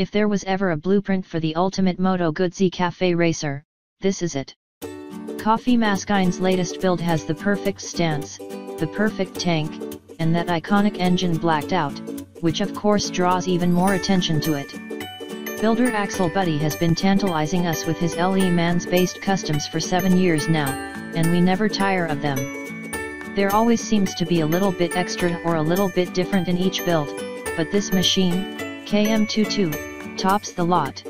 If there was ever a blueprint for the ultimate Moto Guzzi cafe racer, this is it. Kaffeemaschine's latest build has the perfect stance, the perfect tank, and that iconic engine blacked out, which of course draws even more attention to it. Builder Axel Buddy has been tantalizing us with his Le Mans-based customs for 7 years now, and we never tire of them. There always seems to be a little bit extra or a little bit different in each build, but this machine, KM22, tops the lot.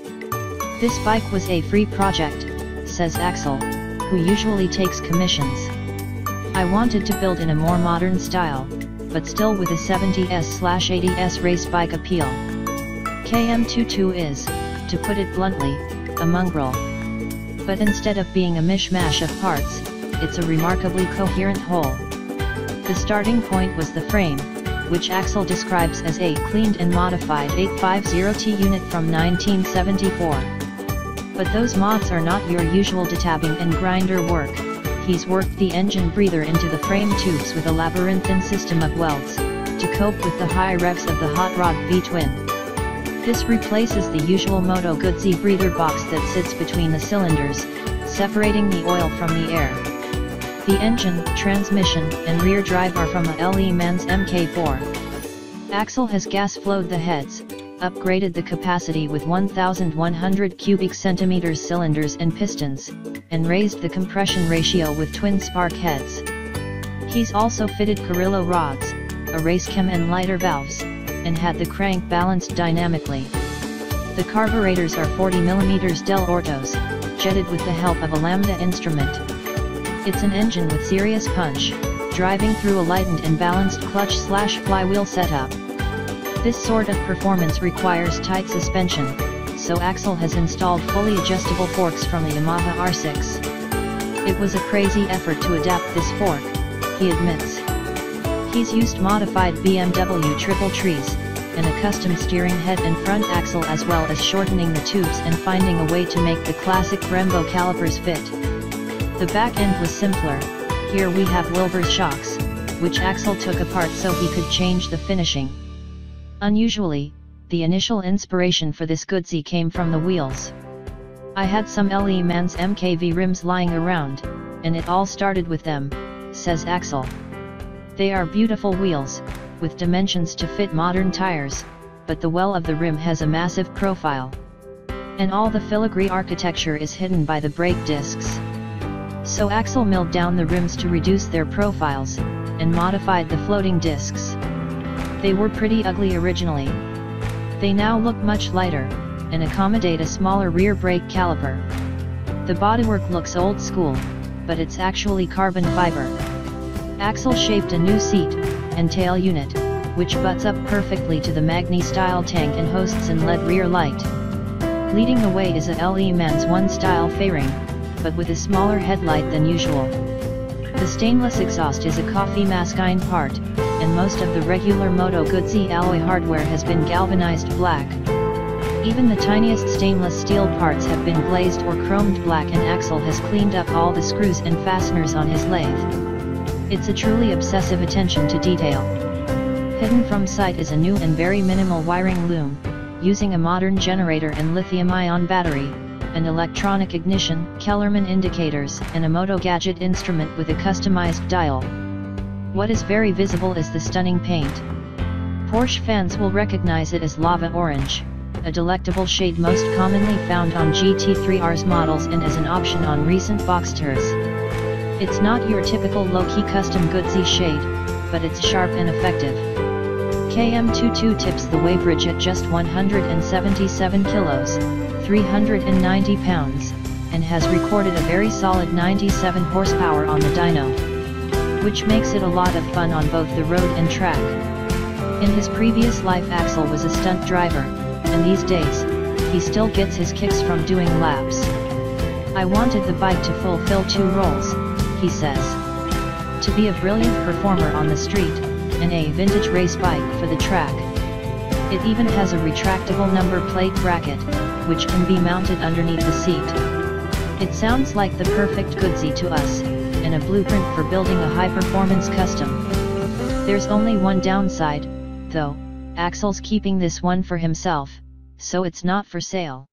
This bike was a free project, says Axel, who usually takes commissions. I wanted to build in a more modern style, but still with a 70s/80s race bike appeal. KM22 is, to put it bluntly, a mongrel. But instead of being a mishmash of parts, it's a remarkably coherent whole. The starting point was the frame, which Axel describes as a cleaned and modified 850T unit from 1974. But those mods are not your usual detabbing and grinder work. He's worked the engine breather into the frame tubes with a labyrinthine system of welds, to cope with the high revs of the hot rod V-twin. This replaces the usual Moto Guzzi breather box that sits between the cylinders, separating the oil from the air. The engine, transmission, and rear drive are from a Le Mans Mk4. Axel has gas-flowed the heads, upgraded the capacity with 1,100 cubic centimeters cylinders and pistons, and raised the compression ratio with twin spark heads. He's also fitted Carrillo rods, a race cam and lighter valves, and had the crank balanced dynamically. The carburetors are 40mm Del Ortos, jetted with the help of a Lambda instrument. It's an engine with serious punch, driving through a lightened and balanced clutch/flywheel setup. This sort of performance requires tight suspension, so Axel has installed fully adjustable forks from a Yamaha R6. It was a crazy effort to adapt this fork, he admits. He's used modified BMW triple trees, and a custom steering head and front axle, as well as shortening the tubes and finding a way to make the classic Brembo calipers fit. The back end was simpler. Here we have Wilbur's shocks, which Axel took apart so he could change the finishing. Unusually, the initial inspiration for this Guzzi came from the wheels. I had some Le Mans MKV rims lying around, and it all started with them, says Axel. They are beautiful wheels, with dimensions to fit modern tires, but the well of the rim has a massive profile. And all the filigree architecture is hidden by the brake discs. So Axel milled down the rims to reduce their profiles, and modified the floating discs. They were pretty ugly originally. They now look much lighter, and accommodate a smaller rear brake caliper. The bodywork looks old school, but it's actually carbon fiber. Axel shaped a new seat and tail unit, which butts up perfectly to the Magni-style tank and hosts an LED rear light. Leading the way is a Le Mans 1 style fairing, but with a smaller headlight than usual. The stainless exhaust is a Kaffeemaschine part, and most of the regular Moto Guzzi alloy hardware has been galvanized black. Even the tiniest stainless steel parts have been glazed or chromed black, and Axel has cleaned up all the screws and fasteners on his lathe. It's a truly obsessive attention to detail. Hidden from sight is a new and very minimal wiring loom, using a modern generator and lithium-ion battery, an electronic ignition, Kellerman indicators, and a Moto Gadget instrument with a customized dial. What is very visible is the stunning paint. Porsche fans will recognize it as lava orange, a delectable shade most commonly found on GT3 RS models and as an option on recent Boxsters. It's not your typical low-key custom Guzzi shade, but it's sharp and effective. KM22 tips the weighbridge at just 177 kilos, 390 pounds, and has recorded a very solid 97 horsepower on the dyno, which makes it a lot of fun on both the road and track. In his previous life Axel was a stunt driver, and these days, he still gets his kicks from doing laps. I wanted the bike to fulfill two roles, he says. To be a brilliant performer on the street, and a vintage race bike for the track. It even has a retractable number plate bracket, which can be mounted underneath the seat. It sounds like the perfect Guzzi to us, and a blueprint for building a high-performance custom. There's only one downside, though. Axel's keeping this one for himself, so it's not for sale.